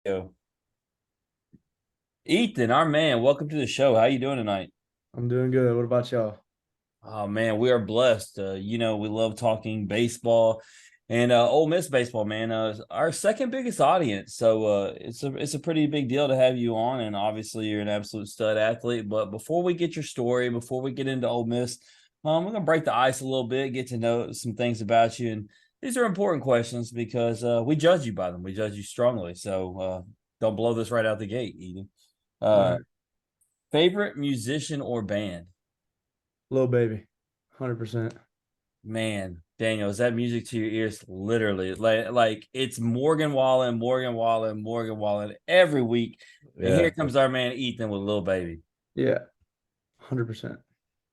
Go. Ethan, our man, welcome to the show. How you doing tonight? I'm doing good. What about y'all? Oh man, we are blessed. We love talking baseball and Ole Miss baseball, man. Our second biggest audience, so it's a pretty big deal to have you on. And obviously, you're an absolute stud athlete. But before we get your story, before we get into Ole Miss, we're gonna break the ice a little bit, get to know some things about you. And these are important questions because we judge you by them. We judge you strongly. So don't blow this right out the gate, Ethan. All Uh, right. Favorite musician or band? Little baby. 100%. Man, Daniel, is that music to your ears? Literally, like it's Morgan Wallen, Morgan Wallen, Morgan Wallen every week. And here Yeah. comes our man Ethan with Little Baby. Yeah. 100%.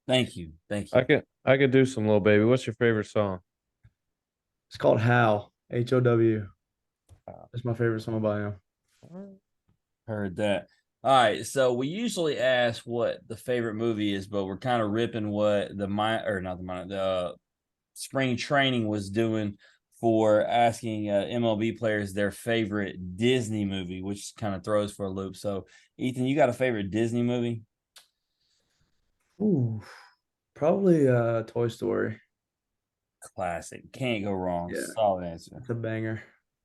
Thank you, thank I you. could I could do some little baby. What's your favorite song? It's called How. How. Uh, That's my favorite song by him. Heard that. All right, so we usually ask what the favorite movie is, but we're kind of ripping what the mind or not the mind the spring training was doing for asking MLB players their favorite Disney movie, which kind of throws for a loop. So, Ethan, you got a favorite Disney movie? Ooh. Probably Toy Story. Classic. Can't go wrong. Yeah. Solid answer. It's a banger.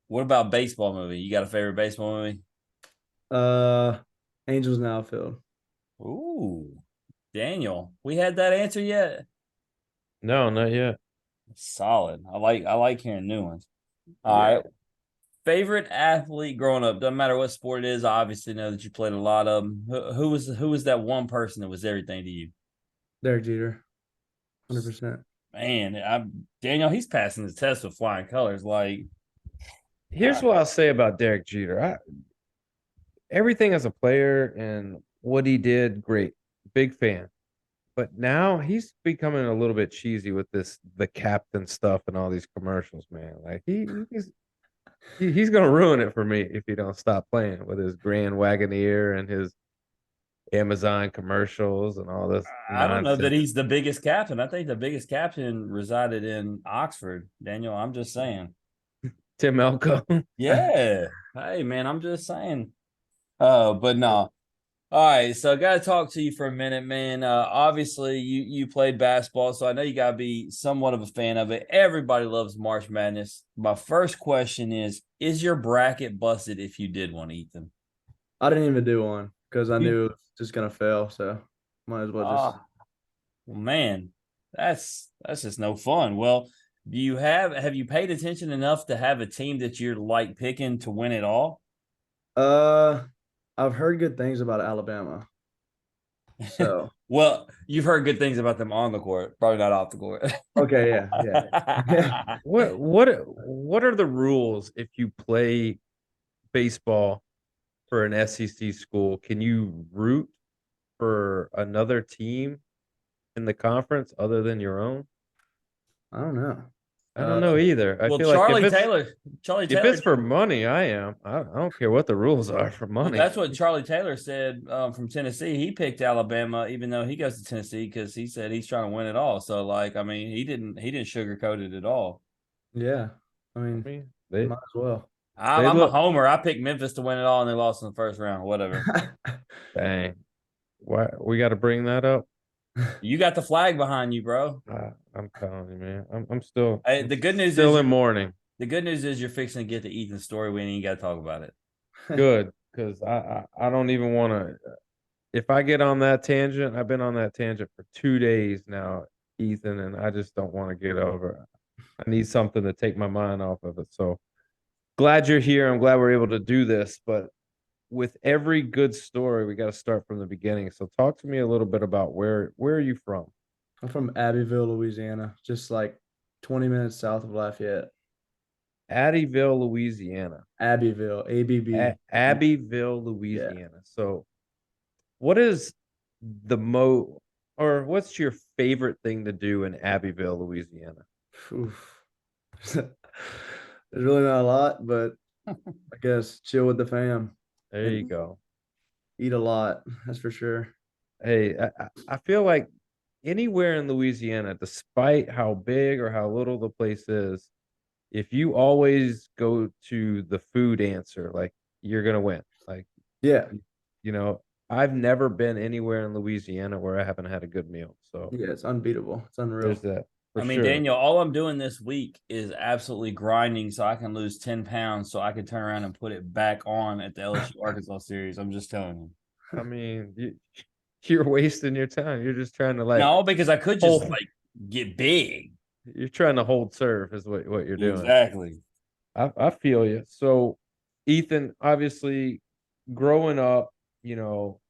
What about baseball movie? You got a favorite baseball movie? Uh Angels in the Outfield. Ooh, Daniel. We had that answer yet? no, not yet. Solid. I like hearing new ones. All Yeah. right. Favorite athlete growing up? Doesn't matter what sport it is. I obviously know that you played a lot of them. Who was that one person that was everything to you? Derek Jeter. 100%. Man, Daniel, he's passing the test with flying colors. Like, Here's what I'll say about Derek Jeter. Everything as a player and what he did, great. Big fan. But now he's becoming a little bit cheesy with this the captain stuff and all these commercials, man. Like he's gonna ruin it for me if he don't stop playing with his Grand Wagoneer and his Amazon commercials and all this I don't know that nonsense. he's the biggest captain. I think the biggest captain resided in Oxford. Daniel, I'm just saying. Tim Elko. Yeah. Hey, man, I'm just saying. But no. All right, so I got to talk to you for a minute, man. Obviously, you played basketball, so I know you got to be somewhat of a fan of it. Everybody loves March Madness. My first question is your bracket busted if you did one, Ethan? I didn't even do one because I You knew it was just gonna fail. So might as well just ah, well, man, that's just no fun. Well, do you have you paid attention enough to have a team that you're like picking to win it all? uh I've heard good things about Alabama. So Well, you've heard good things about them on the court, probably not off the court. okay, yeah. What are the rules if you play baseball for an SEC school? Can you root for another team in the conference other than your own? I don't know. I don't know either. I Well, feel like Charlie if Taylor it's for money, I am. I don't care what the rules are for Well, money. that's what Charlie Taylor said from Tennessee. He picked Alabama, even though he goes to Tennessee, because he said he's trying to win it all. So, like, I mean, he didn't sugarcoat it at all. Yeah. I I mean, mean, might as well. I'm, they I'm a look homer. I picked Memphis to win it all, and they lost in the first round. Whatever. dang. Why we got to bring that up? You got the flag behind you, bro. I'm telling you, man. I'm still Hey, I'm the good news is still in you're mourning. the good news is you're fixing to get the Ethan story. We ain't got to talk about it. Good, because I don't even want to. If I get on that tangent, I've been on that tangent for 2 days now, Ethan, and I just don't want to get over it. I need something to take my mind off of it. So glad you're here. I'm glad we're able to do this. But with every good story, we got to start from the beginning. So talk to me a little bit about where are you from? I'm from Abbeville, Louisiana, just like 20 minutes south of Lafayette. Abbeville, Louisiana. Abbeville, ABB. Abbeville, Yeah. Louisiana. So what is the or what's your favorite thing to do in Abbeville, Louisiana? Oof. There's really not a lot, but I guess chill with the fam There and you go. eat a lot. That's for sure. Hey, I feel like anywhere in Louisiana, despite how big or how little the place is, if you always go to the food answer, like you're gonna win. Like, Yeah. you know, I've never been anywhere in Louisiana where I haven't had a good meal. So Yeah, it's unbeatable. It's there's unreal. that for I mean, sure. Daniel, all I'm doing this week is absolutely grinding so I can lose 10 pounds so I can turn around and put it back on at the LSU Arkansas series. I'm just telling you. I mean, you're wasting your time. You're just trying to like No, because I could just hold. like get big. You're trying to hold serve is what you're doing. Exactly. I feel you. So, Ethan, obviously, growing up, you know,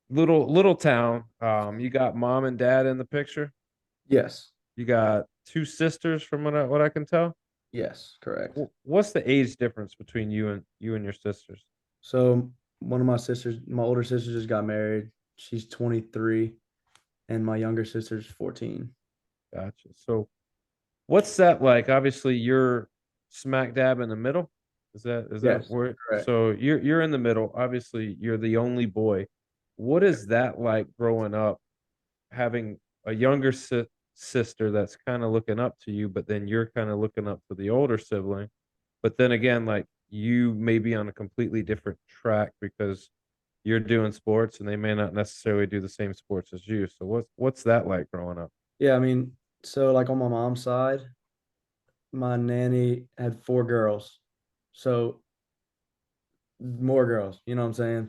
little town. You got mom and dad in the picture. Yes. You got two sisters, from what I can tell. Yes, correct. What's the age difference between you and your sisters? So one of my sisters, my older sister just got married. She's 23, and my younger sister's 14. Gotcha. So, what's that like? Obviously, you're smack dab in the middle. Is that Yes, where? correct. So you're in the middle. Obviously, you're the only boy. What is that like growing up, having a younger sister that's kind of looking up to you, but then you're kind of looking up to the older sibling? But then again, like you may be on a completely different track because you're doing sports and they may not necessarily do the same sports as you. So what's that like growing up? Yeah, I mean, so like on my mom's side, my nanny had 4 girls. So more girls, you know what I'm saying?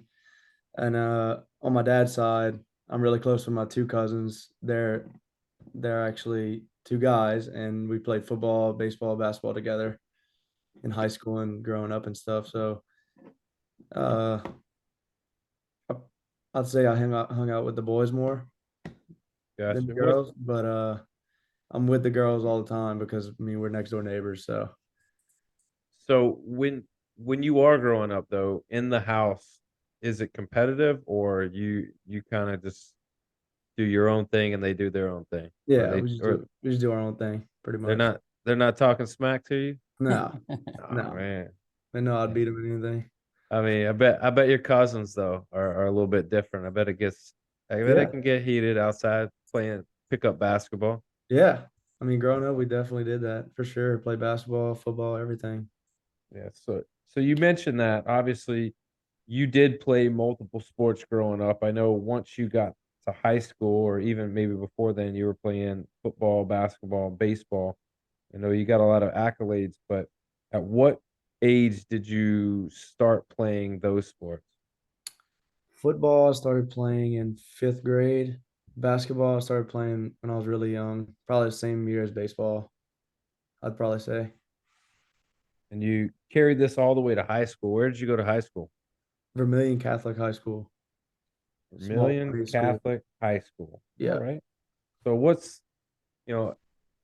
And on my dad's side, I'm really close with my 2 cousins. They're actually 2 guys, and we played football, baseball, basketball together in high school and growing up and stuff. So uh I- I'd say I hung out with the boys more than the Gotcha. girls, but I'm with the girls all the time because I mean we're next door neighbors. So So when you are growing up though in the house, is it competitive or you kind of just do your own thing and they do their own thing, or yeah, they or we just do our own thing pretty they're much. not talking smack to you? No, Oh no, man. they know I'd Yeah. beat them in anything. I mean, I bet your cousins though are a little bit different. I bet it Yeah, can get heated outside playing pickup basketball. yeah. I mean, growing up, we definitely did that for sure. Play basketball, football, everything. Yeah, so you mentioned that obviously you did play multiple sports growing up. I know once you got to high school or even maybe before then you were playing football, basketball, baseball. I know you got a lot of accolades, but at what age did you start playing those sports? Football, I started playing in 5th grade. Basketball, I started playing when I was really young, probably the same year as baseball, I'd probably say. And you carried this all the way to high school. Where did you go to high school? Vermilion Catholic High School, small Vermilion grade school. Catholic High School. All Yeah. right. So you know,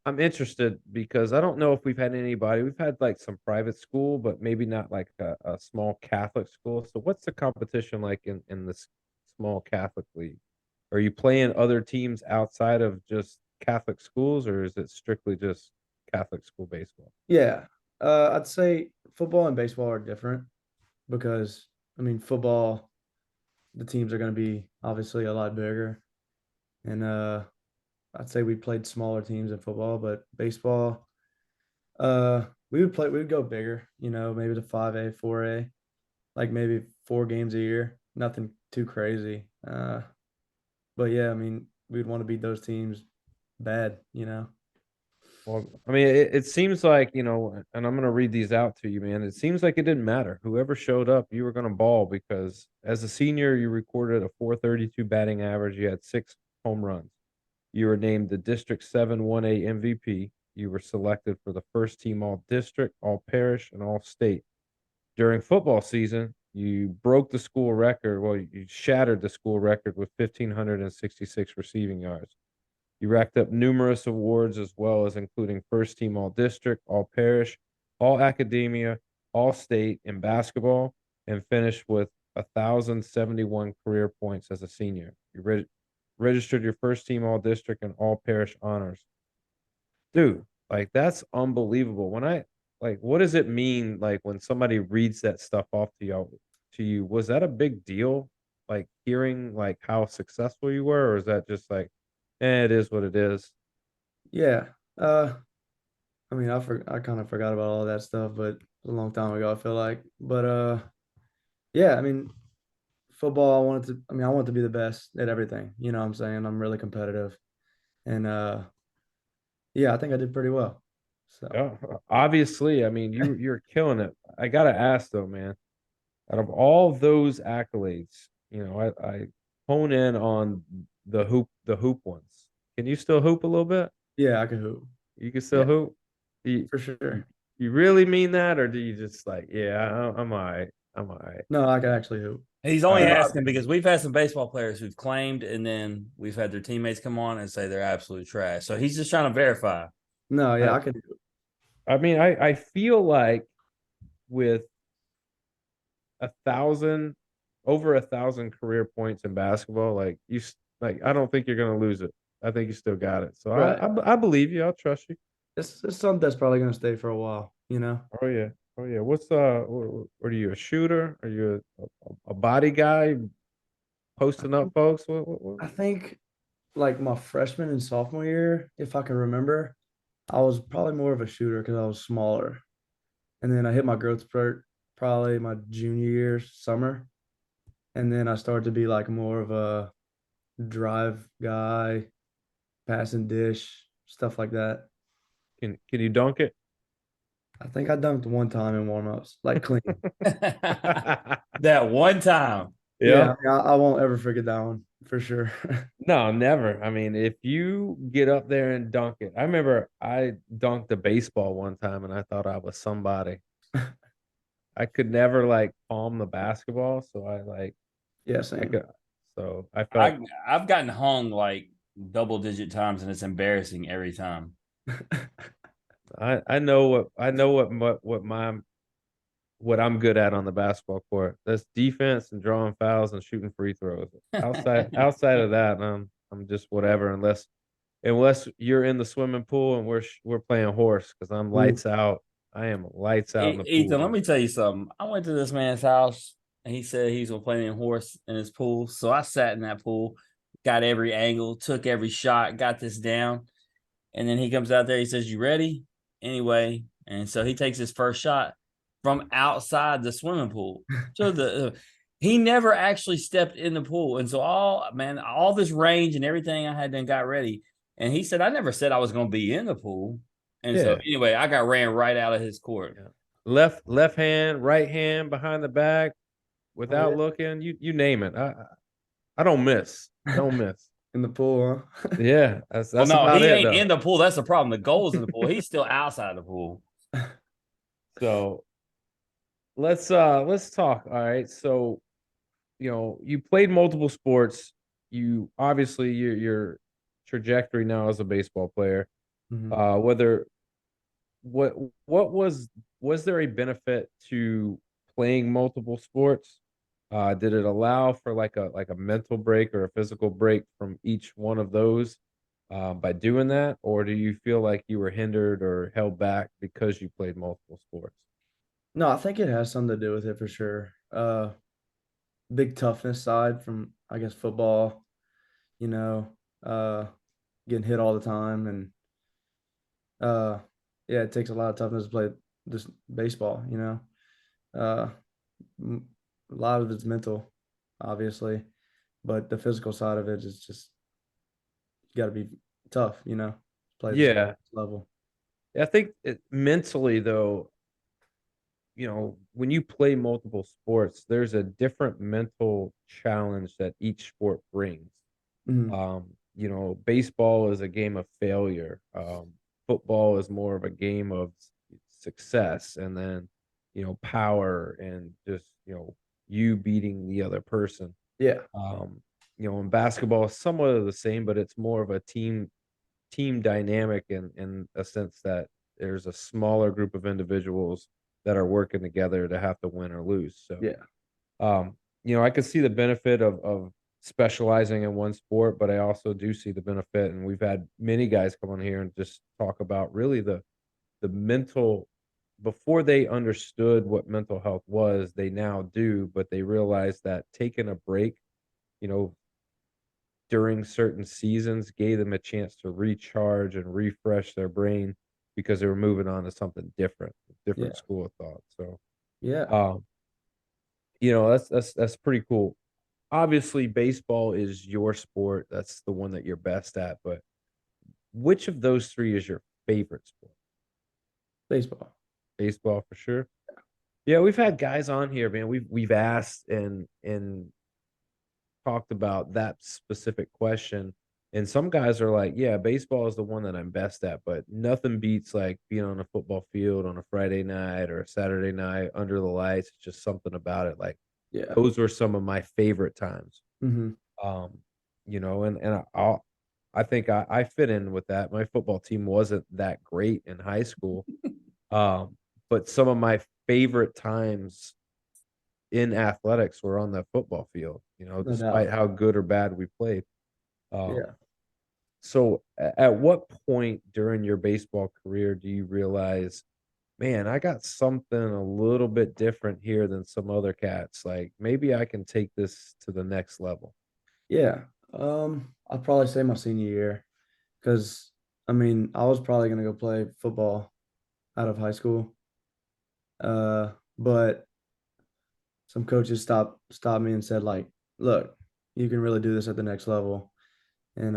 I'm interested because I don't know if we've had anybody. We've had like some private school, but maybe not like a small Catholic school. So what's the competition like in this small Catholic league? Are you playing other teams outside of just Catholic schools, or is it strictly just Catholic school baseball? Yeah. I'd say football and baseball are different because, I mean, football, the teams are going to be obviously a lot bigger. And I'd say we played smaller teams in football, but baseball, we would go bigger, maybe to 5A, 4A, like maybe 4 games a year, nothing too crazy. But yeah, I mean, we'd want to beat those teams bad. Well, I mean, it seems like, and I'm going to read these out to you, man. It seems like it didn't matter. Whoever showed up, you were going to ball because as a senior, you recorded a 432 batting average. You had 6 home runs. You were named the District 7 1A MVP. You were selected for the first team all district, all parish, and all state. During football season, you broke the school record. Well, you shattered the school record with 1,566 receiving yards. You racked up numerous awards as well as including first team all district, all parish, all academia, all state in basketball, and finished with 1,071 career points as a senior. You registered your first team all district and all parish honors. Dude, like that's unbelievable. What does it mean like when somebody reads that stuff off to you? Was that a big deal? Like hearing like how successful you were, or is that just like, it is what it is? Yeah. I mean, I kind of forgot about all that stuff, but was a long time ago, I feel like. But yeah, I mean, football, I want to be the best at everything. You know what I'm saying? I'm really competitive. And yeah, I think I did pretty well. So Yeah, obviously, I mean, you're killing it. I gotta ask though, man. Out of all those accolades, I hone in on the hoop ones. Can you still hoop a little bit? yeah, I can hoop. You can still Yeah, hoop. You, for you, sure. you really mean that, or do you just like, yeah, I'm all right. I'm all right. No, I can actually hoop. He's All only You know, right. asking because we've had some baseball players who've claimed, and then we've had their teammates come on and say they're absolute trash. So he's just trying to verify. no, yeah, I, I can hoop. I mean, I feel like with 1,000, over 1,000 career points in basketball, like I don't think you're gonna lose it. I think you still got it. So I Right. I, I believe you. I'll trust you. It's something that's probably gonna stay for a while, you know. Oh yeah. Oh yeah. What's what are you, a shooter? Are you a body guy posting up folks? What? I think like my freshman and sophomore year, if I can remember, I was probably more of a shooter because I was smaller. And then I hit my growth spurt probably my junior year summer. And then I started to be like more of a drive guy, pass and dish, stuff like that. Can you dunk it? I think I dunked one time in warmups, like clean. That one time. Yeah, Yeah. I won't ever forget that one for sure. No, never. I mean, if you get up there and dunk it, I remember I dunked a baseball one time and I thought I was somebody. I could never like palm the basketball, so Yeah, I same. could so I felt I I've gotten hung like double digit times, and it's embarrassing every time. I know what I'm good at on the basketball court. That's defense and drawing fouls and shooting free throws. Outside of that, I'm just whatever unless you're in the swimming pool and we're playing horse because I'm Ooh. lights out. I am lights out in the pool, Ethan, let man. me tell you something. I went to this man's house and he said he's gonna play me in horse in his pool. So I sat in that pool, got every angle, took every shot, got this down. And then he comes out there, he says, "You ready?" Anyway, and so he takes his first shot from outside the swimming pool. So he never actually stepped in the pool. And so all this range and everything I had done got ready. And he said, "I never said I was gonna be in the pool." And so Yeah, anyway, I got ran right out of his court. yeah. Left hand, right hand behind the back Oh without yeah. looking. You name it. I don't miss. I don't miss. In the pool, huh? Yeah, Well, that's no, about he it ain't though. in the pool. That's the problem. The goal's in the pool. He's still outside the pool. So let's talk. All right. So, you played multiple sports. You obviously your trajectory now as a baseball player. Mhm. Whether what what was there a benefit to playing multiple sports? Did it allow for like a mental break or a physical break from each one of those by doing that, or do you feel like you were hindered or held back because you played multiple sports? No, I think it has something to do with it for sure. Big toughness side from I guess football, you know, uh, getting hit all the time and uh, yeah, it takes a lot of toughness to play this baseball, you know. Uh, m- a lot of it's mental, obviously, but the physical side of it is just you got to be tough, you know, play this Yeah, level. I think mentally though, when you play multiple sports, there's a different mental challenge that each sport brings. Mhm. Baseball is a game of failure. Football is more of a game of success, and then power and just you beating the other person. Yeah, In basketball, it's somewhat of the same, but it's more of a team dynamic in a sense that there's a smaller group of individuals that are working together to have to win or lose. So, yeah, I could see the benefit of specializing in one sport, but I also do see the benefit, and we've had many guys come on here and just talk about really the mental before they understood what mental health was, they now do, but they realize that taking a break, you know, during certain seasons gave them a chance to recharge and refresh their brain because they were moving on to something different, Yeah. different school of thought. So, Yeah. um, that's pretty cool. Obviously, baseball is your sport. That's the one that you're best at. But which of those three is your favorite sport? Baseball. Baseball for sure. Yeah, we've had guys on here, man. We've asked and talked about that specific question. And some guys are like, yeah, baseball is the one that I'm best at, but nothing beats like being on a football field on a Friday night or a Saturday night under the lights. It's just something about it. Like Yeah. those were some of my favorite times. Hmm. Um, I think I fit in with that. My football team wasn't that great in high school. Um, but some of my favorite times in athletics were on the football field, No despite doubt. how good or bad we played. Um, Yeah. so at what point during your baseball career do you realize, man, I got something a little bit different here than some other cats? Like maybe I can take this to the next level. Yeah. I'd probably say my senior year because I mean I was probably gonna go play football out of high school. But some coaches stopped me and said like, look, you can really do this at the next level. And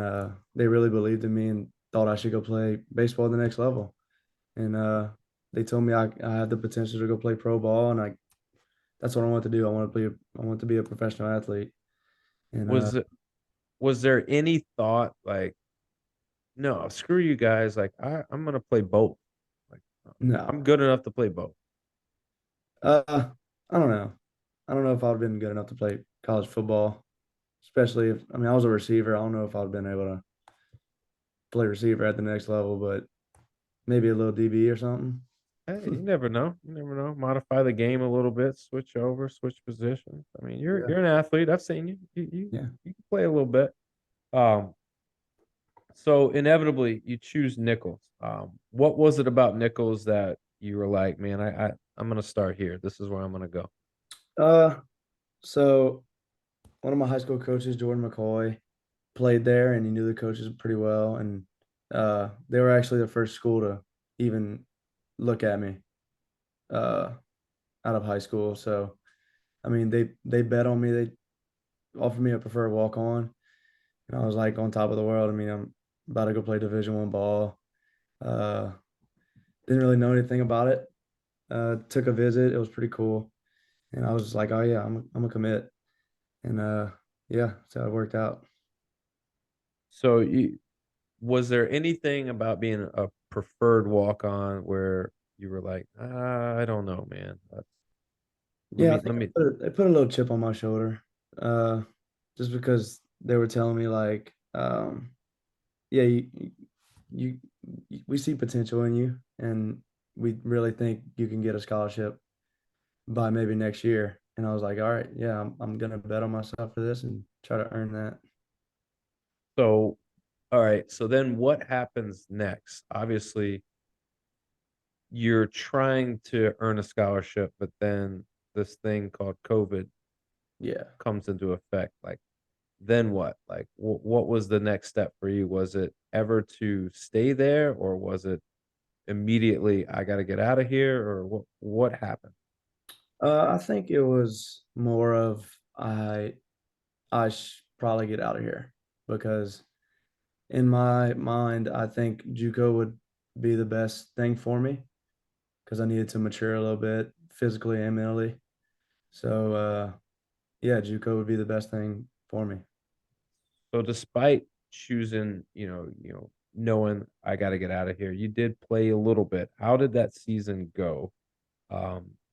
they really believed in me and thought I should go play baseball at the next level. And they told me I have the potential to go play pro ball, and that's what I want to do. I want to be a professional athlete. And Was it was there any thought like, no, screw you guys, like I'm gonna play both. Like I'm no, good enough to play both. I don't know. I don't know if I'd have been good enough to play college football, especially if I mean I was a receiver. I don't know if I'd have been able to play receiver at the next level, but maybe a little DB or something. Hey, you never know. You never know. Modify the game a little bit, switch over, switch positions. I mean, you're Yeah. you're an athlete. I've seen you. Yeah. You can play a little bit. Um, so inevitably you choose Nichols. What was it about Nichols that you were like, man, I'm gonna start here. This is where I'm gonna go. Uh, so one of my high school coaches, Jordan McCoy, played there, and he knew the coaches pretty well, and they were actually the first school to even look at me uh, out of high school. So I mean, they bet on me. They offered me a preferred walk on, and I was like on top of the world. I mean, I'm about to go play Division I ball. Uh, didn't really know anything about it. Took a visit. It was pretty cool, and I was just like, oh yeah, I'm a commit, and yeah, so it worked out. So was there anything about being a preferred walk on where you were like, I don't know, man. Let Yeah, I me think let me they put a little chip on my shoulder, uh, just because they were telling me like, yeah, you, we see potential in you, and we really think you can get a scholarship by maybe next year. And I was like, all right, yeah, I'm gonna bet on myself for this and try to earn that. so all right. So then what happens next? Obviously, you're trying to earn a scholarship, but then this thing called COVID Yeah. comes into effect. Like, then what? Like, what was the next step for you? Was it ever to stay there, or was it immediately, I got to get out of here, or what happened? I think it was more of I should probably get out of here because in my mind, I think JUCO would be the best thing for me because I needed to mature a little bit physically and mentally. So yeah, JUCO would be the best thing for me. So, despite choosing, knowing I got to get out of here, you did play a little bit. How did that season go?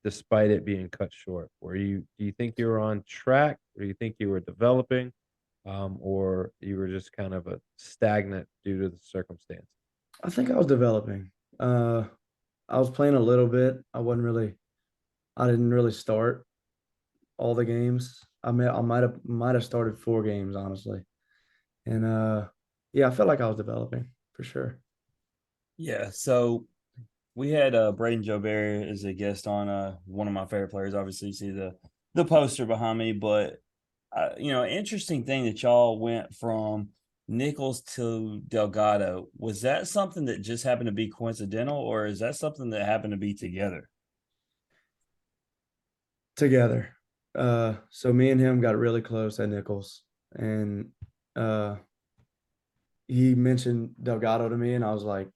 Despite it being cut short? Do you think you were on track, or do you think you were developing, or you were just kind of a stagnant due to the circumstance? I think I was developing. Uh, I was playing a little bit. I didn't really start all the games. I might have started 4 games honestly, and yeah, I felt like I was developing for sure. Yeah, so we had Braden Joe Barry as a guest on one of my favorite players. Obviously, you see the poster behind me, but interesting thing that y'all went from Nichols to Delgado, was that something that just happened to be coincidental, or is that something that happened to be together? Together. So me and him got really close at Nichols, and uh, he mentioned Delgado to me, and I was like,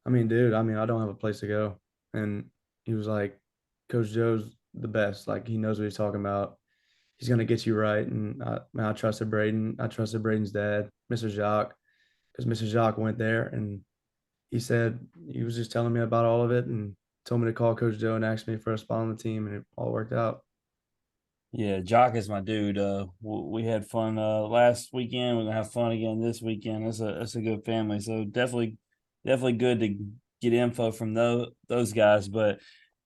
I mean, dude, I mean, I don't have a place to go. And he was like, Coach Joe's the best. Like, he knows what he's talking about. He's going to get you right. And I trusted Braden. I trusted Braden's dad, Mr. Jacques, because Mr. Jacques went there and he said, he was just telling me about all of it and told me to call Coach Joe and ask me for a spot on the team. And it all worked out. Yeah, Jock is my dude. We had fun last weekend. We're gonna have fun again this weekend. That's a good family. So definitely good to get info from those guys. But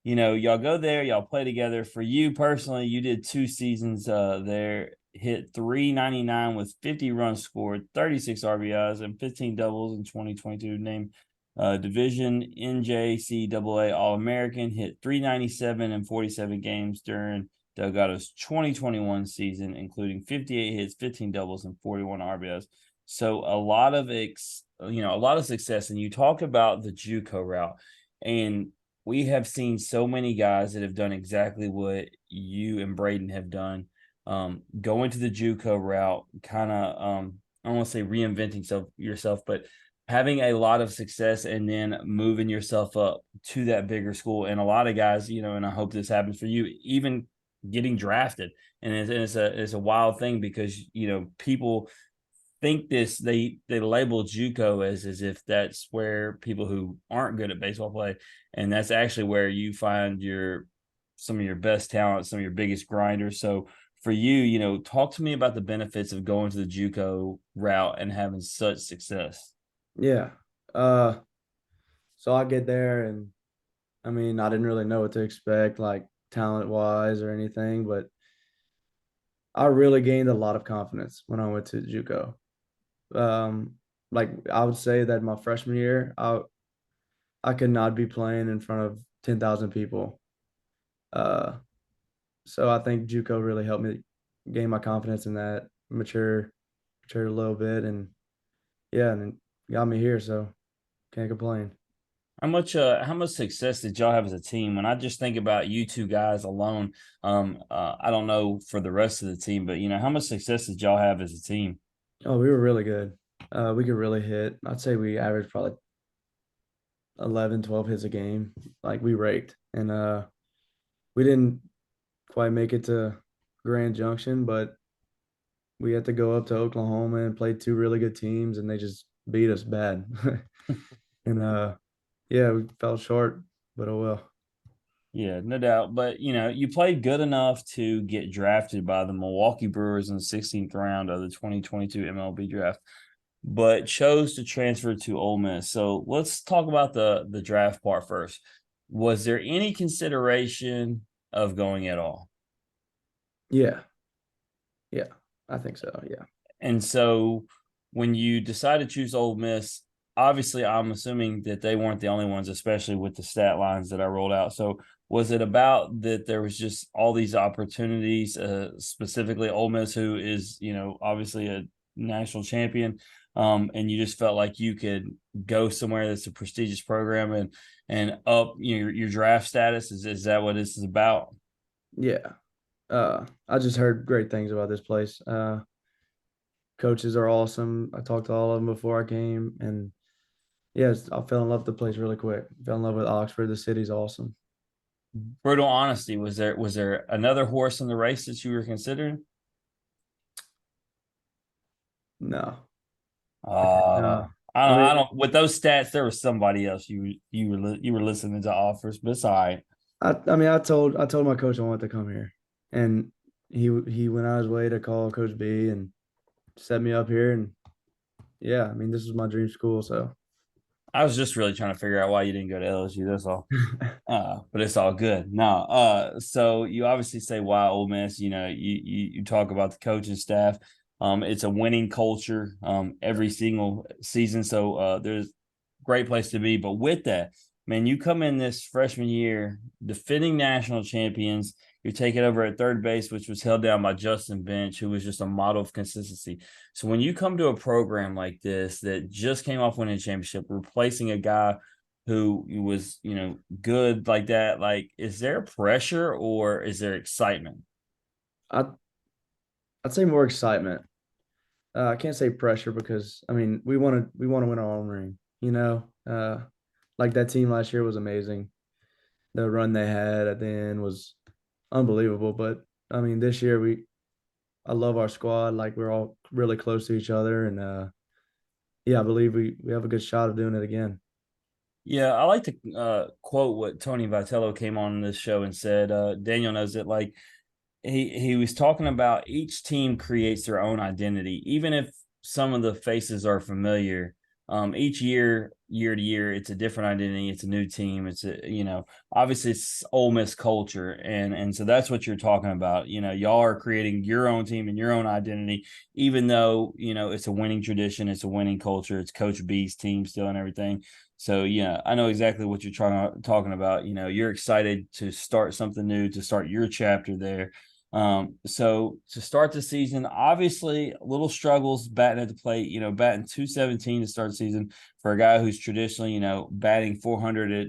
y'all go there, y'all play together. For you personally, you did 2 seasons there, hit 399 with 50 runs scored, 36 RBIs, and 15 doubles in 2022. Named Division NJCAA All American, hit 397 in 47 games during Delgado's 2021 season, including 58 hits, 15 doubles, and 41 RBIs. So a lot of a lot of success. And you talk about the JUCO route, and we have seen so many guys that have done exactly what you and Braden have done. Going to the JUCO route, kind of I don't want to say reinventing yourself, but having a lot of success and then moving yourself up to that bigger school. And a lot of guys, and I hope this happens for you, even getting drafted. And it's a wild thing because people think they label JUCO as if that's where people who aren't good at baseball play, and that's actually where you find some of your best talent, some of your biggest grinders. So for you, talk to me about the benefits of going to the JUCO route and having such success. Yeah. So I get there and I mean, I didn't really know what to expect, like talent wise or anything, but I really gained a lot of confidence when I went to JUCO. Like I would say that my freshman year, I could not be playing in front of 10,000 people. Uh, so I think JUCO really helped me gain my confidence in that, mature a little bit, and yeah, and it got me here. So can't complain. How much success did y'all have as a team? When I just think about you two guys alone, I don't know for the rest of the team, but how much success did y'all have as a team? Oh, we were really good. We could really hit. I'd say we averaged probably 11, 12 hits a game. Like we raked. And we didn't quite make it to Grand Junction, but we had to go up to Oklahoma and play two really good teams and they just beat us bad. And yeah, we fell short, but oh well. Yeah, no doubt. But you played good enough to get drafted by the Milwaukee Brewers in the 16th round of the 2022 MLB draft, but chose to transfer to Ole Miss. So let's talk about the draft part first. Was there any consideration of going at all? Yeah. Yeah. I think so. Yeah. And so when you decide to choose Ole Miss, obviously I'm assuming that they weren't the only ones, especially with the stat lines that I rolled out. So was it about that there was just all these opportunities, specifically Ole Miss, who is, obviously a national champion, and you just felt like you could go somewhere that's a prestigious program and up your draft status? Is that what this is about? Yeah. I just heard great things about this place. Coaches are awesome. I talked to all of them before I came, and yes, I fell in love with the place really quick. Fell in love with Oxford. The city's awesome. Brutal honesty. Was there another horse in the race that you were considering? No, Uh, no. I I don't. I mean, don't. With those stats, there was somebody else you were listening to offers, but it's all right. I told my coach I wanted to come here, and he went out his way to call Coach B and set me up here. And yeah, I mean, this is my dream school. So I was just really trying to figure out why you didn't go to LSU. That's all. But it's all good. No. So you obviously say why Ole Miss. You talk about the coaching staff. It's a winning culture. Every single season. So there's great place to be. But with that, man, you come in this freshman year, defending national champions, You're taking over at third base, which was held down by Justin Bench, who was just a model of consistency. So when you come to a program like this that just came off winning a championship, replacing a guy who was, good like that, like, is there pressure or is there excitement? I I'd say more excitement. I can't say pressure because I mean we want to win our own ring. Like that team last year was amazing. The run they had at the end was unbelievable. But I mean, this year I love our squad. Like we're all really close to each other, and yeah, I believe we have a good shot of doing it again. Yeah, I like to quote what Tony Vitello came on this show and said. Daniel knows it. Like he was talking about each team creates their own identity, even if some of the faces are familiar. Each year to year, it's a different identity. It's a new team. It's obviously it's Ole Miss culture, and so that's what you're talking about. Y'all are creating your own team and your own identity, even though it's a winning tradition, it's a winning culture, it's Coach B's team still and everything. So yeah, I know exactly what you're talking about. You're excited to start something new, to start your chapter there. So to start the season, obviously little struggles batting at the plate, batting 217 to start the season for a guy who's traditionally, batting 400 at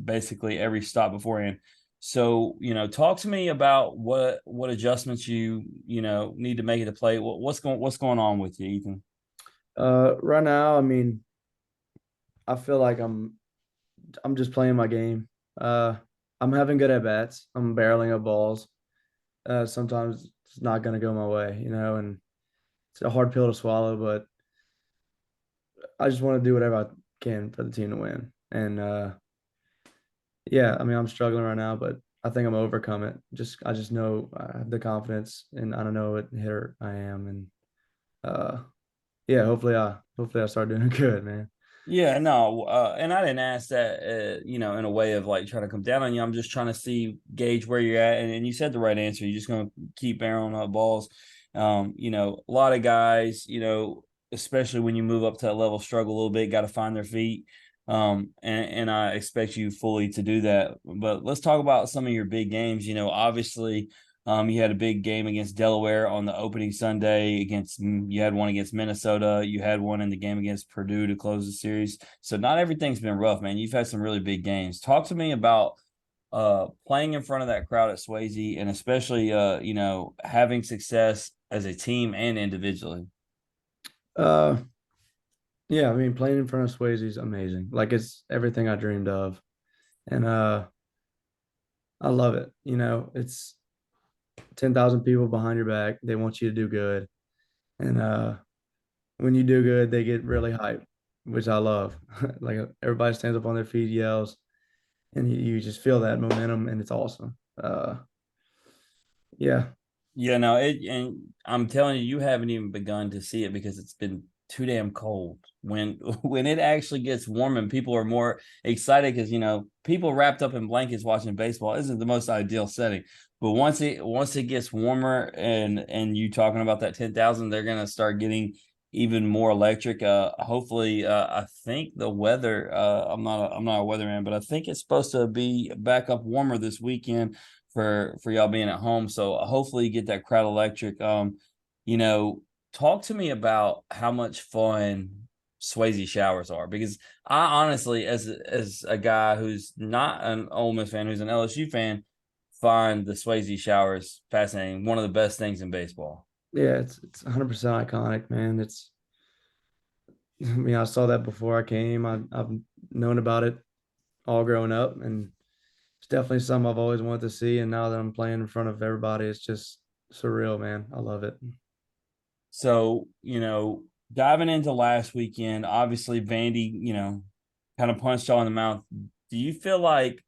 basically every stop beforehand. So, talk to me about what adjustments you need to make at the plate. What's going on with you, Ethan? Right now, I mean, I feel like I'm just playing my game. I'm having good at bats. I'm barreling up balls. Sometimes it's not going to go my way, and it's a hard pill to swallow, but I just want to do whatever I can for the team to win. And yeah, I mean, I'm struggling right now, but I think I'm overcome it. I just know I have the confidence, and I don't know what hitter I am, and uh, yeah, hopefully I start doing good, man. Yeah, no, and I didn't ask that, in a way of like trying to come down on you. I'm just trying to gauge where you're at, and you said the right answer. You're just going to keep barreling up balls. A lot of guys, especially when you move up to that level, struggle a little bit, got to find their feet. And I expect you fully to do that. But let's talk about some of your big games. Obviously, you had a big game against Delaware on the opening Sunday. You had one against Minnesota. You had one in the game against Purdue to close the series. So not everything's been rough, man. You've had some really big games. Talk to me about playing in front of that crowd at Swayze, and especially having success as a team and individually. Uh, yeah, I mean, playing in front of Swayze is amazing. Like it's everything I dreamed of, and I love it. It's 10,000 people behind your back. They want you to do good, and when you do good, they get really hyped, which I love. Like everybody stands up on their feet, yells, and you just feel that momentum, and it's awesome. Yeah, Yeah, no, and I'm telling you, you haven't even begun to see it because it's been too damn cold. When when it actually gets warm and people are more excited because people wrapped up in blankets watching baseball isn't the most ideal setting. But once it gets warmer and you talking about that 10,000, they're gonna start getting even more electric. Hopefully, I think the weather. I'm not a weatherman, but I think it's supposed to be back up warmer this weekend for y'all being at home. So hopefully you get that crowd electric. You know, talk to me about how much fun Swayze showers are, because I honestly, as a guy who's not an Ole Miss fan, who's an LSU fan, find the Swayze showers fascinating. One of the best things in baseball. yeah, it's 100% iconic, man. I mean, I saw that before I came. I've known about it all growing up, and it's definitely something I've always wanted to see. And now that I'm playing in front of everybody, it's just surreal, man. I love it. So, diving into last weekend, obviously Vandy, kind of punched y'all in the mouth. Do you feel like,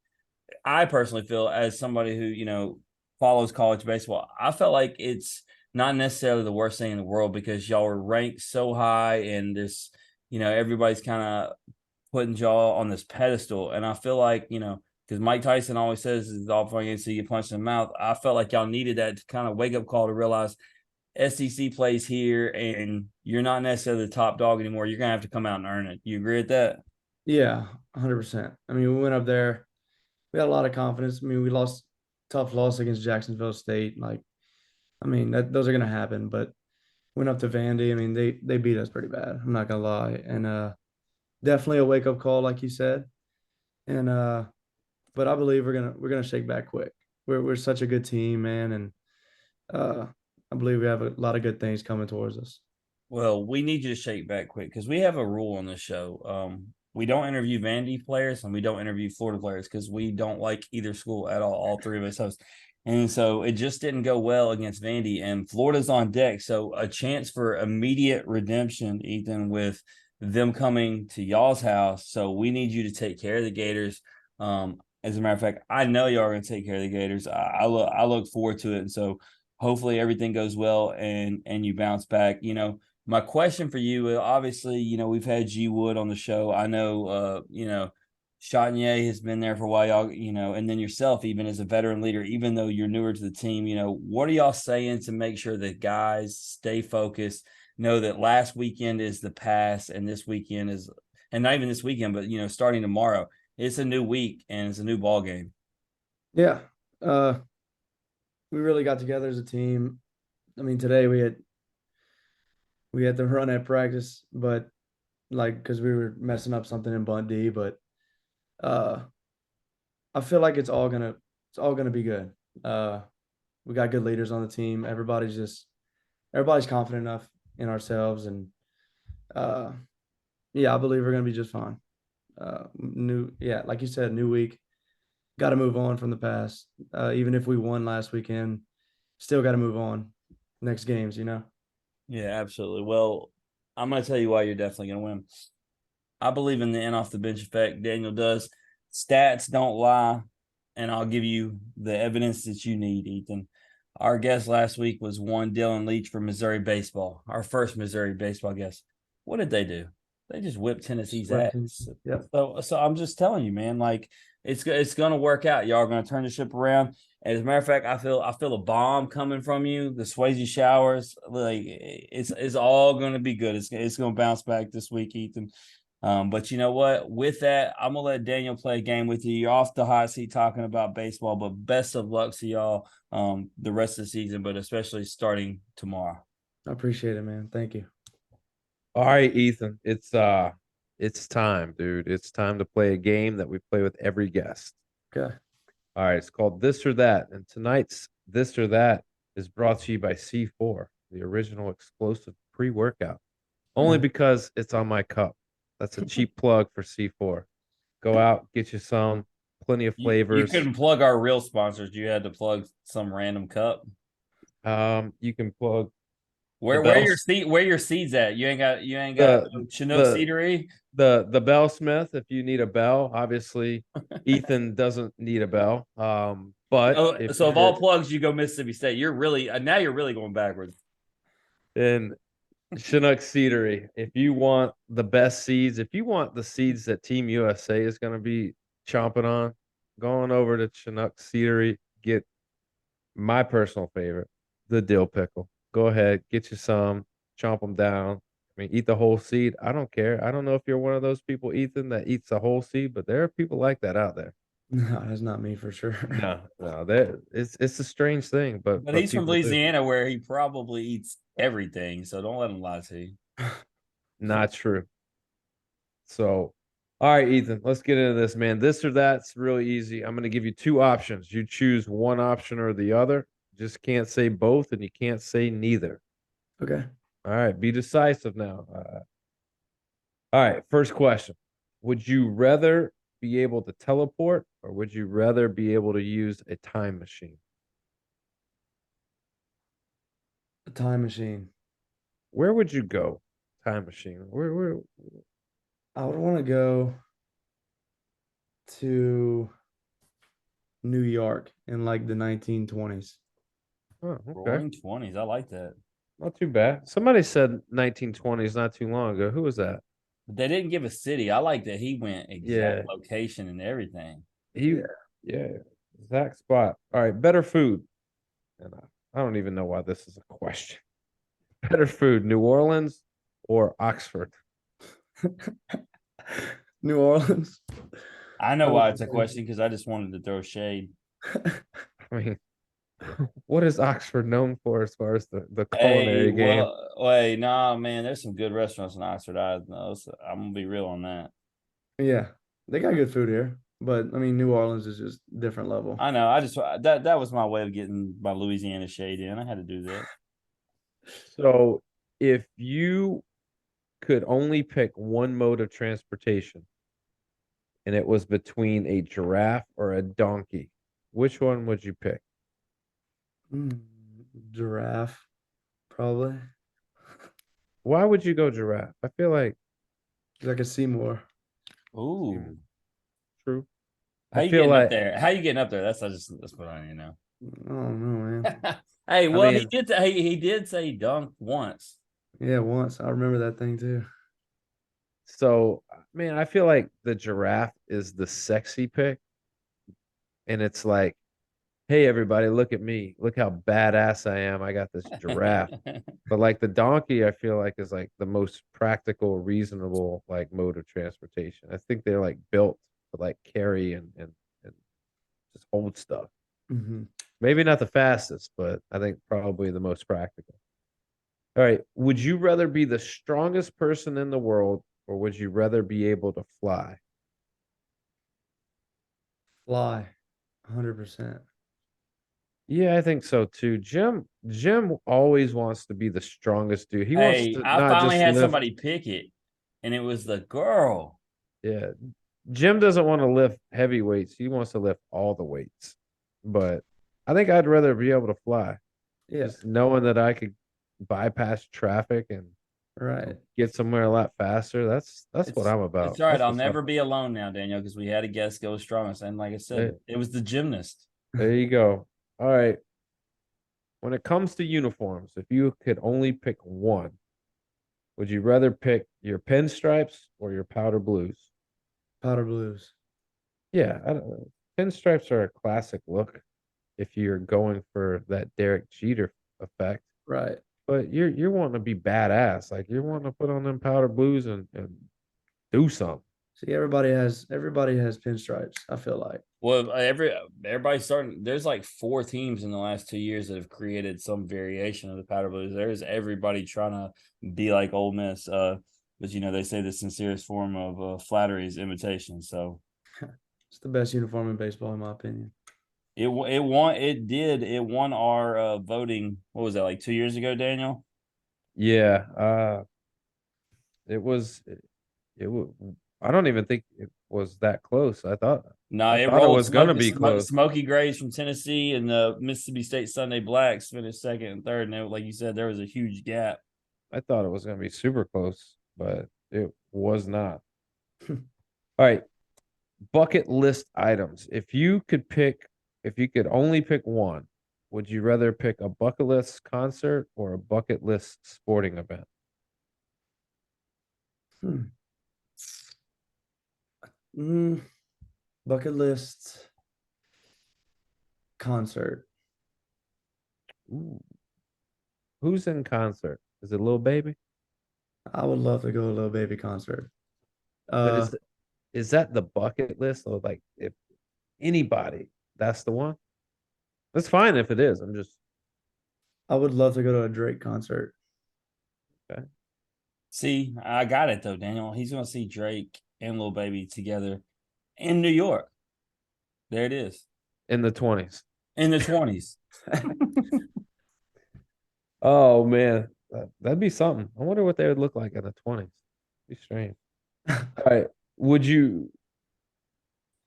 I personally feel, as somebody who, follows college baseball, I felt like it's not necessarily the worst thing in the world because y'all were ranked so high and this, everybody's kind of putting y'all on this pedestal. And I feel like, because Mike Tyson always says it's all fun and see you get punched in the mouth. I felt like y'all needed that to kind of wake up call to realize SEC plays here and you're not necessarily the top dog anymore. You're going to have to come out and earn it. You agree with that? Yeah, 100%. I mean, we went up there. We had a lot of confidence. I mean, we lost tough loss against Jacksonville State. Like, I mean, those are gonna happen. But went up to Vandy. I mean, they beat us pretty bad. I'm not gonna lie, and definitely a wake up call, like you said. And but I believe we're gonna shake back quick. We're such a good team, man, and uh, I believe we have a lot of good things coming towards us. Well, we need you to shake back quick because we have a rule on this show. We don't interview Vandy players and we don't interview Florida players because we don't like either school at all. All three of us hosts. And so it just didn't go well against Vandy, and Florida's on deck. So a chance for immediate redemption, Ethan, with them coming to y'all's house. So we need you to take care of the Gators. As a matter of fact, I know y'all are going to take care of the Gators. I look forward to it. And so hopefully everything goes well and you bounce back. My question for you, obviously, we've had G Wood on the show. I know, Chatinier has been there for a while, y'all, and then yourself, even as a veteran leader, even though you're newer to the team, what are y'all saying to make sure that guys stay focused, know that last weekend is the past and this weekend is, and not even this weekend, but, starting tomorrow, it's a new week and it's a new ball game. Yeah, we really got together as a team. I mean, today we had to run at practice, but like because we were messing up something in bunt D, but uh, I feel like it's all gonna be good. We got good leaders on the team. Everybody's confident enough in ourselves, and uh, yeah, I believe we're gonna be just fine. Yeah, like you said, new week. Got to move on from the past. Even if we won last weekend, still got to move on. Next games. Yeah, absolutely. Well, I'm going to tell you why you're definitely going to win. I believe in the in off the bench effect. Daniel does. Stats don't lie, and I'll give you the evidence that you need, Ethan. Our guest last week was one Dylan Leach from Missouri Baseball, our first Missouri Baseball guest. What did they do? They just whipped Tennessee's ass. Yep. So I'm just telling you, man, like it's going to work out. Y'all are going to turn the ship around. As a matter of fact, I feel a bomb coming from you. The Swayze showers, like it's all going to be good. It's going to bounce back this week, Ethan. But you know what? With that, I'm gonna let Daniel play a game with you. You're off the hot seat talking about baseball, but best of luck to y'all the rest of the season, but especially starting tomorrow. I appreciate it, man. Thank you. All right, Ethan. It's time, dude. It's time to play a game that we play with every guest. Okay. All right, it's called This or That. And tonight's This or That is brought to you by C4, the original explosive pre-workout. Only because it's on my cup. That's a cheap plug for C4. Go out, get you some, plenty of You flavors. couldn't plug our real sponsors. You had to plug some random cup. You can plug Where your seeds at? You ain't got Chinook Seedery. The Bell Smith. If you need a bell, obviously Ethan doesn't need a bell. But So of all plugs, you go Mississippi State. You're really now you're really going backwards. And Chinook Seedery. If you want the best seeds, if you want the seeds that Team USA is going to be chomping on, going over to Chinook Seedery, get my personal favorite, the dill pickle. Go ahead, get you some, chomp them down. I mean, eat the whole seed. I don't care. I don't know if you're one of those people, Ethan, that eats the whole seed, but there are people like that out there. No, that's not me for sure. No, it's a strange thing, but he's from people do. Louisiana, where he probably eats everything. So don't let him lie to you. Not true. So, all right, Ethan, let's get into this, man. This or that's really easy. I'm going to give you two options. You choose one option or the other. Just can't say both, and you can't say neither. Okay. All right, be decisive now. All right, first question. Would you rather be able to teleport, or would you rather be able to use a time machine? A time machine. Where would you go? Time machine. Where I would want to go to New York in like the 1920s. Oh, okay. Roaring 20s. I like that. Not too bad. Somebody said 1920s not too long ago. Who was that? But they didn't give a city. I like that he went exact location and everything. Yeah, exact spot. All right, better food. And I don't even know why this is a question. Better food, New Orleans or Oxford? New Orleans. I know why it's a question because I just wanted to throw shade. I mean, what is Oxford known for as far as the Hey, culinary game? well, wait, nah, man. There's some good restaurants in Oxford. I know. So I'm gonna be real on that. Yeah, they got good food here, but I mean, New Orleans is just different level. I know. I just that was my way of getting my Louisiana shade in. I had to do that. So, if you could only pick one mode of transportation and it was between a giraffe or a donkey, which one would you pick? Mm, giraffe, probably. Why would you go giraffe? I feel like 'Cause I could see more. mm, Ooh, true. how I you feel getting up like there? How you getting up there? That's what I need to I don't know, man. know. Hey, I well, mean, he did say dunk once. Yeah, once I remember that thing too. so man, I feel like the giraffe is the sexy pick, and it's like, hey everybody, look at me. Look how badass I am. I got this giraffe. But like the donkey, I feel like is like the most practical, reasonable like mode of transportation. I think they're like built to like carry and just hold stuff. Hmm. Maybe not the fastest, but I think probably the most practical. All right. Would you rather be the strongest person in the world or would you rather be able to fly? Fly, 100%. Yeah, I think so too. Jim always wants to be the strongest dude. He wants Hey, to I not finally just had lift. somebody pick it, and it was the girl. Yeah. Jim doesn't want to lift heavy weights. He wants to lift all the weights. But I think I'd rather be able to fly. Yeah, Just knowing that I could bypass traffic and right. get somewhere a lot faster. That's what It's I'm it's about. all right. That's I'll what's up. never be alone now, Daniel, because we had a guest go strongest, and like I said, There, it was the gymnast. there you go. All right. When it comes to uniforms, if you could only pick one, would you rather pick your pinstripes or your powder blues? Powder blues. Yeah, I don't know. Pinstripes are a classic look if you're going for that Derek Jeter effect. Right. But you're wanting to be badass. Like you're wanting to put on them powder blues and do something. See, everybody has pinstripes, I feel like. Well, everybody's starting. There's like 4 teams in the last 2 years that have created some variation of the powder blues. There's everybody trying to be like Ole Miss. But they say the sincerest form of flattery is imitation. So It's the best uniform in baseball, in my opinion. it won our voting. What was that, like 2 years ago, Daniel? Yeah, it was it was I don't even think it was that close. No, I it thought it rolled. was gonna be close. Smoky Grays from Tennessee and the Mississippi State Sunday Blacks finished second and third. And like you said, there was a huge gap. I thought it was gonna be super close, but it was not. All right, bucket list items. If you could only pick one, would you rather pick a bucket list concert or a bucket list sporting event? Hmm. Mm, bucket list concert. Ooh, who's in concert? Is it Lil Baby? I would love to go to a little baby concert. But Uh, is that the bucket list or like if anybody, that's the one? That's fine if it is. I'm just I would love to go to a Drake concert. okay. See, I got it though, Daniel. He's going to see Drake and Lil Baby together in New York. There it is. In the 20s. In the 20s. Oh man, that'd be something. I wonder what they would look like in the 20s. Be strange. All right. Would you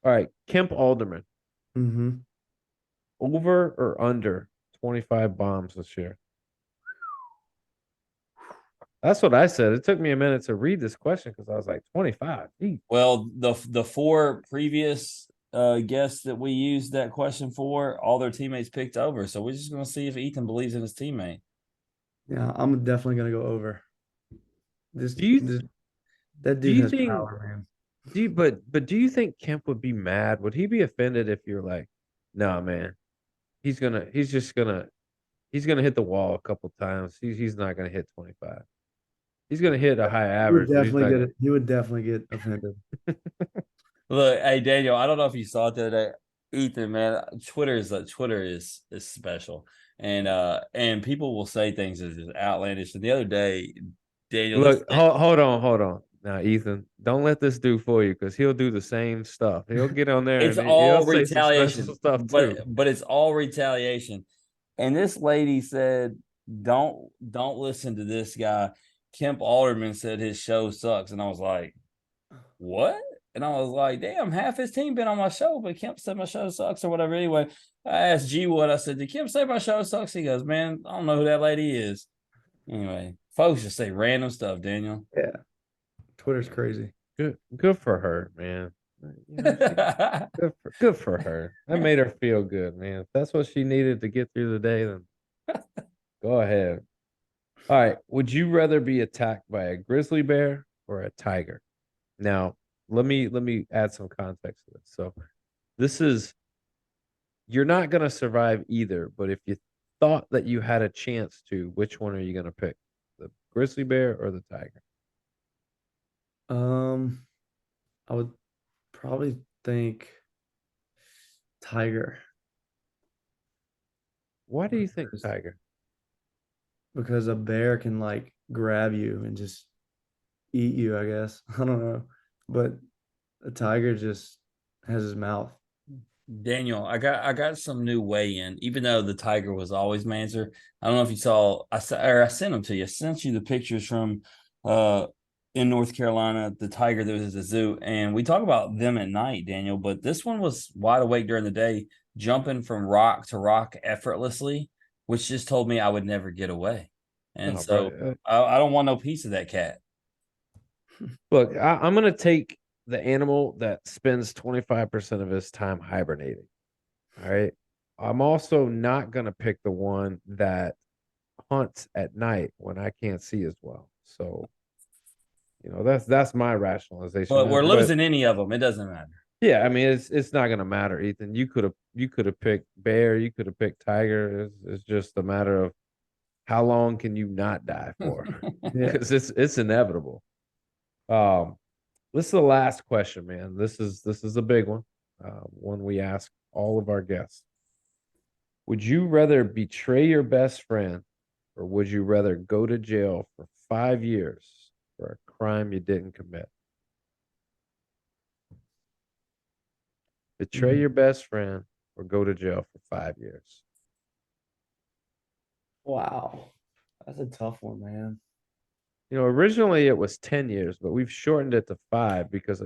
all right, Kemp Alderman, Hmm. over or under 25 bombs this year? That's what I said. It took me a minute to read this question because I was like 25. Well, the 4 previous guests that we used that question for, all their teammates picked over. So we're just going to see if Ethan believes in his teammate. Yeah, I'm definitely gonna go over. This, Do you this that do dude you has think power, man. do you but do you think Kemp would be mad? Would he be offended if you're like, nah, man, he's gonna hit the wall a couple times. He's not gonna hit 25. He's gonna hit a high He would average, but he's definitely not get gonna. it. He would definitely get offended. Look, hey Daniel, I don't know if you saw it the other day. Ethan, man, Twitter is special, and people will say things that is outlandish. And the other day, Daniel, this Look, hold on. Now, Ethan, don't let this do for you because he'll do the same stuff. He'll get on there it's and he'll all say some special retaliation, stuff too. but it's all retaliation. And this lady said, "Don't listen to this guy." Kemp Alderman said his show sucks, and I was like, "What?" And I was like, "Damn, half his team been on my show, but Kemp said my show sucks or whatever." Anyway, I asked G Wood. I said, "Did Kemp say my show sucks?" He goes, "Man, I don't know who that lady is." Anyway, folks just say random stuff, Daniel. Yeah, Twitter's crazy. Good for her, man. You know, good for her. That made her feel good, man. If that's what she needed to get through the day, then go ahead. All right. Would you rather be attacked by a grizzly bear or a tiger? Now, let me add some context to this. So, this is you're not going to survive either, but if you thought that you had a chance to, which one are you going to pick? The grizzly bear or the tiger? I would probably think tiger Why do you think because tiger? because a bear can like grab you and just eat you, I guess. I don't know. But a tiger just has his mouth. Daniel, I got some new weigh in. Even though the tiger was always my answer, I don't know if you saw. I sent them to you. I sent you the pictures from uh in North Carolina, the tiger that was at the zoo, and we talk about them at night, Daniel. But this one was wide awake during the day, jumping from rock to rock effortlessly, which just told me I would never get away. And Oh, bro. so I don't want no piece of that cat. Look, I'm going to take the animal that spends 25% of his time hibernating. All right. I'm also not going to pick the one that hunts at night when I can't see as well. So, that's my rationalization. But we're But losing any of them. It doesn't matter. yeah, I mean, it's not going to matter, Ethan. You could have picked bear. You could have picked tiger. It's just a matter of how long can you not die for, Yeah. because it's inevitable. Um, this is the last question, man. This is a big one. One we ask all of our guests. Would you rather betray your best friend, or would you rather go to jail for 5 years for a crime you didn't commit? Betray your best friend or go to jail for 5 years. Wow. That's a tough one, man. Originally it was 10 years, but we've shortened it to 5 because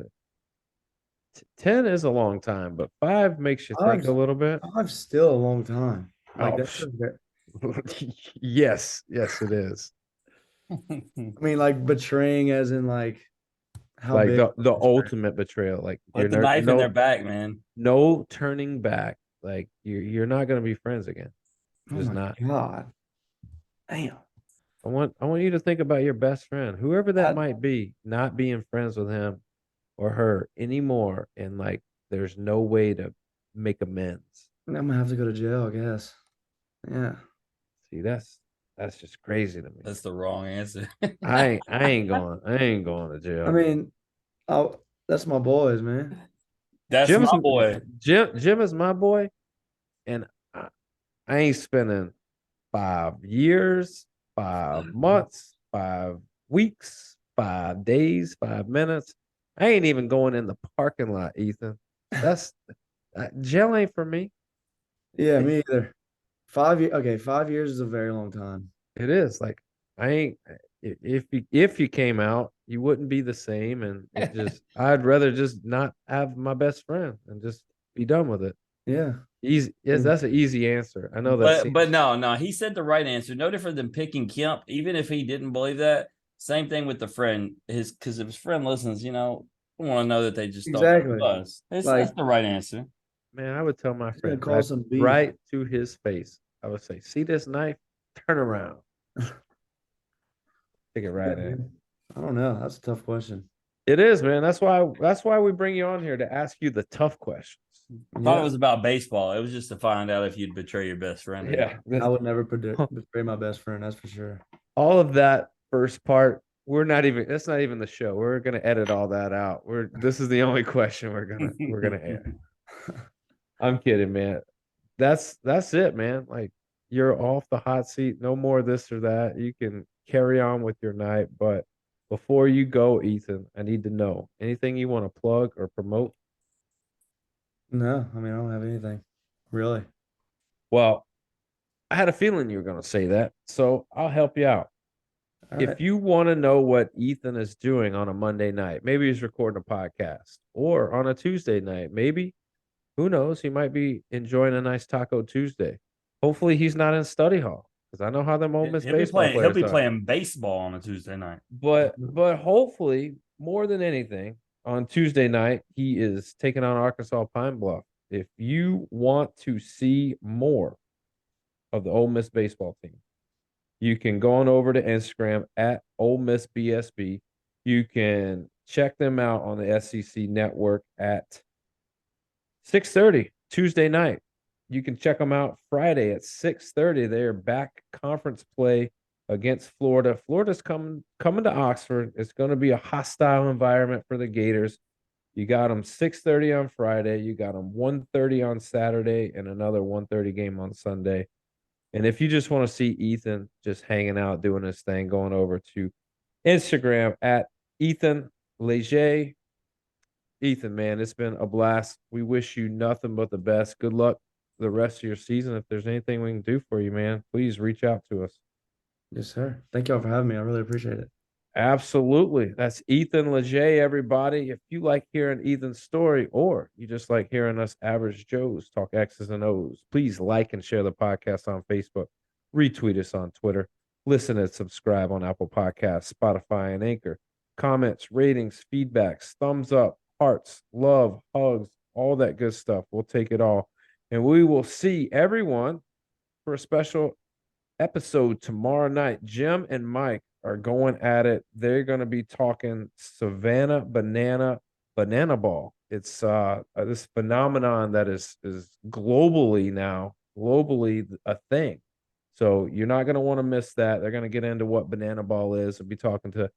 10 is a long time, but 5 makes you think Five's a little bit. five's still a long time. Like Oh, that's a yes, it is. I mean, like betraying as in like how Like big the betraying? ultimate betrayal. Like Put you're the knife in their no back, man. no turning back. Like you're not gonna be friends again. Oh Just my not. God. Damn. I want you to think about your best friend, whoever that I, might be, not being friends with him or her anymore, and like there's no way to make amends. I'm gonna have to go to jail, I guess. Yeah. See, that's just crazy to me. That's the wrong answer. I ain't going to I jail. mean, I that's my boys, man. That's Jim my is boy. Jim is my boy, and I ain't spending 5 years, 5 months, 5 weeks, 5 days, 5 minutes. I ain't even going in the parking lot, Ethan. That's jail ain't for me. Yeah, me either. 5 years. Okay, 5 years is a very long time. It is like I ain't. If you came out, you wouldn't be the same, and I'd rather just not have my best friend and just be done with it. Yeah. Easy. Yes, And that's an easy answer. I know that But seems. no, he said the right answer. No different than picking Kemp, even if he didn't believe that. Same thing with the friend. Because if his friend listens, I want to know that they just don't exactly. buzz. That's Like the right answer. Man, I would tell my he's gonna friend cause some beef. right to his face. I would say, "See this knife? Turn around. Take it Yeah, right in." man. I don't know. That's a tough question. It is, man. That's why we bring you on here to ask you the tough questions. I thought it Yeah. was about baseball. It was just to find out if you'd betray your best friend. Yeah. I would never betray my best friend, that's for sure. All of that first part, that's not even the show. We're gonna edit all that out. This is the only question we're gonna air. I'm kidding, man. That's it, man. Like you're off the hot seat. No more this or that. You can carry on with your night. But before you go, Ethan, I need to know anything you want to plug or promote. No, I mean I don't have anything really. Well, I had a feeling you were going to say that, so I'll help you out. All right. If you want to know what Ethan is doing on a Monday night, maybe he's recording a podcast, or on a Tuesday night, maybe, who knows, he might be enjoying a nice Taco Tuesday. Hopefully, he's not in study hall because I know how them Ole Miss He'll be baseball playing. He'll players be are. playing baseball on a Tuesday night. But hopefully, more than anything, on Tuesday night, he is taking on Arkansas Pine Bluff. If you want to see more of the Ole Miss baseball team, you can go on over to Instagram at Ole Miss BSB. You can check them out on the SEC network at 6:30 Tuesday night. You can check them out Friday at 6:30. They are back conference play against Florida. Florida's coming to Oxford. It's going to be a hostile environment for the Gators. You got them 6:30 on Friday. You got them 1:30 on Saturday and another 1:30 game on Sunday. And if you just want to see Ethan just hanging out, doing his thing, going over to Instagram at Ethan Lege. Ethan, man, it's been a blast. We wish you nothing but the best. Good luck the rest of your season. If there's anything we can do for you, man, please reach out to us. Yes, sir. Thank y'all for having me. I really appreciate it. Absolutely. That's Ethan Lege, everybody. If you like hearing Ethan's story or you just like hearing us average Joes talk X's and O's, please like and share the podcast on Facebook, retweet us on Twitter, listen and subscribe on Apple Podcasts, Spotify, and Anchor. Comments, ratings, feedbacks, thumbs up, hearts, love, hugs, all that good stuff. We'll take it all. And we will see everyone for a special episode tomorrow night. Jim and Mike are going at it. They're going to be talking Savannah banana ball. It's this phenomenon that is globally a thing. So you're not going to want to miss that. They're going to get into what banana ball is. We'll be talking to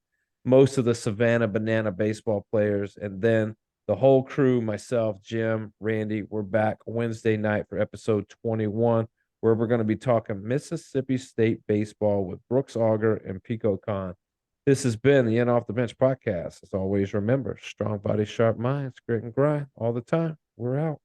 most of the Savannah banana baseball players, and then the whole crew, myself, Jim, Randy, we're back Wednesday night for episode 21, where we're going to be talking Mississippi State baseball with Brooks Auger and Pico Khan. This has been the Off the Bench podcast. As always, remember, strong body, sharp minds, grit and grind all the time. We're out.